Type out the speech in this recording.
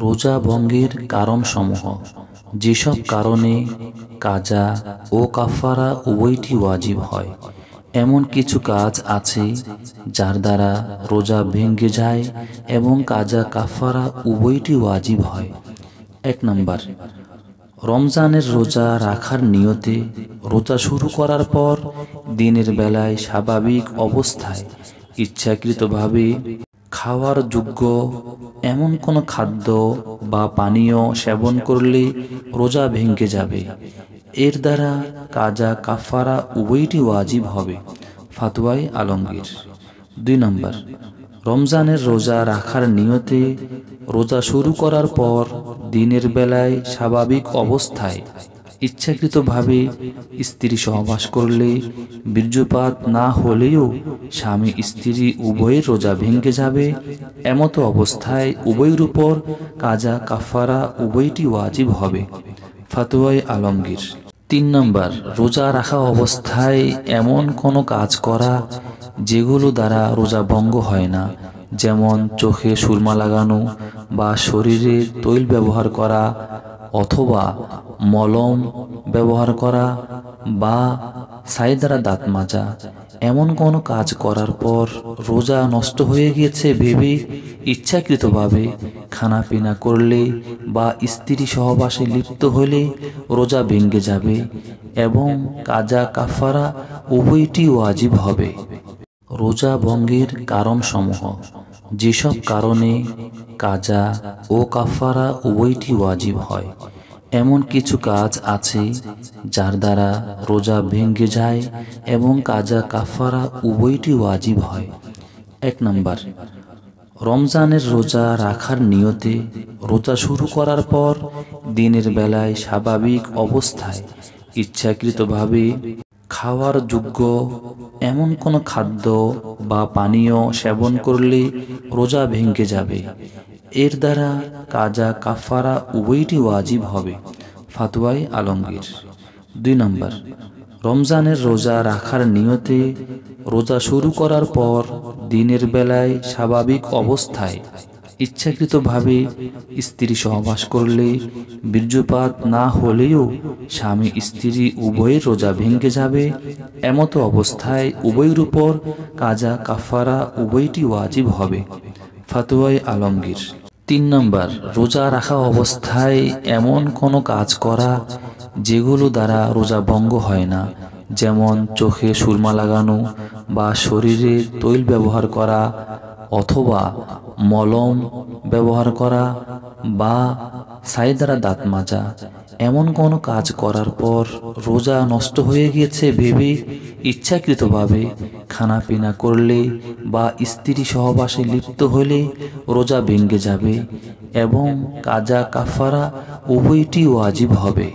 রোজা ভঙ্গের কারণসমূহ। যেসব কারণে কাজা ও কাফারা উভয়টি ওয়াজিব হয়, এমন কিছু কাজ আছে যার দ্বারা রোজা ভেঙে যায় এবং কাজা কাফারা উভয়টি ওয়াজিব হয়। 1 নম্বর, রমজানের রোজা রাখার নিয়তে রোজা শুরু করার পর দিনের বেলায় স্বাভাবিক অবস্থায় ইচ্ছাকৃতভাবে খাওয়ার যোগ্য এমন কোনো খাদ্য বা পানীয় সেবন করলে রোজা ভেঙে যাবে। এর দ্বারা কাজা কাফারা উভয়টি ওয়াজিব হবে। ফাতোয়ায়ে আলমগীর। 2 নম্বর, রমজানের রোজা রাখার নিয়তে রোজা শুরু করার পর দিনের বেলায় স্বাভাবিক অবস্থায় ইচ্ছাকৃতভাবে স্ত্রী সহবাস করলে বীর্যপাত না হলেও স্বামী স্ত্রী উভয়ের রোজা ভেঙে যাবে। এমতো অবস্থায় উভয়ের উপর কাজা কাফারা উভয়টি ওয়াজিব হবে। ফাতোয়ায়ে আলমগীর। 3 নম্বর, রোজা রাখা অবস্থায় এমন কোনো কাজ করা যেগুলো দ্বারা রোজা ভঙ্গ হয় না, যেমন চোখে সুরমা লাগানো বা শরীরে তৈল ব্যবহার করা অথবা মলম ব্যবহার করা বা ছাই দ্বারা দাঁত মাজা। এমন কোনো কাজ করার পর রোজা নষ্ট হয়ে গিয়েছে ভেবে ইচ্ছাকৃতভাবে খানাপিনা করলে বা স্ত্রী সহবাসে লিপ্ত হলে রোজা ভেঙে যাবে এবং কাজা কাফারা উভয়টি ওয়াজিব হবে। রোজা ভঙ্গের কারণসমূহ। যেসব কারণে কাজা ও কাফারা উভয়টি ওয়াজিব হয়, এমন কিছু কাজ আছে যার দ্বারা রোজা ভেঙে যায় এবং কাজা কাফারা উভয়টি ওয়াজিব হয়। 1 নম্বর, রমজানের রোজা রাখার নিয়তে রোজা শুরু করার পর দিনের বেলায় স্বাভাবিক অবস্থায় ইচ্ছাকৃতভাবে খাওয়ার যোগ্য এমন কোনো খাদ্য বা পানীয় সেবন করলে রোজা ভেঙে যাবে। এর দ্বারা কাজা কাফারা উভয়টি ওয়াজিব হবে। ফাতোয়ায়ে আলমগীর। 2 নম্বর, রমজানের রোজা রাখার নিয়তে রোজা শুরু করার পর দিনের বেলায় স্বাভাবিক অবস্থায় ইচ্ছাকৃতভাবে স্ত্রী সহবাস করলে বীর্যপাত না হলেও স্বামী স্ত্রী উভয়ের রোজা ভেঙে যাবে। এমতো অবস্থায় উভয়ের উপর কাজা কাফারা উভয়টি ওয়াজিব হবে। ফাতোয়ায়ে আলমগীর। 3 নম্বর, রোজা রাখা অবস্থায় এমন কোনো কাজ করা যেগুলো দ্বারা রোজা ভঙ্গ হয় না, যেমন চোখে সুরমা লাগানো বা শরীরে তৈল ব্যবহার করা অথবা মলম ব্যবহার করা বা ছাই দ্বারা দাঁত মাজা। এমন কোনো কাজ করার পর রোজা নষ্ট হয়ে গিয়েছে ভেবে ইচ্ছাকৃতভাবে খানাপিনা করলে বা স্ত্রী সহবাসে লিপ্ত হলে রোজা ভেঙে যাবে এবং কাজা কাফারা উভয়টি ওয়াজিব হবে।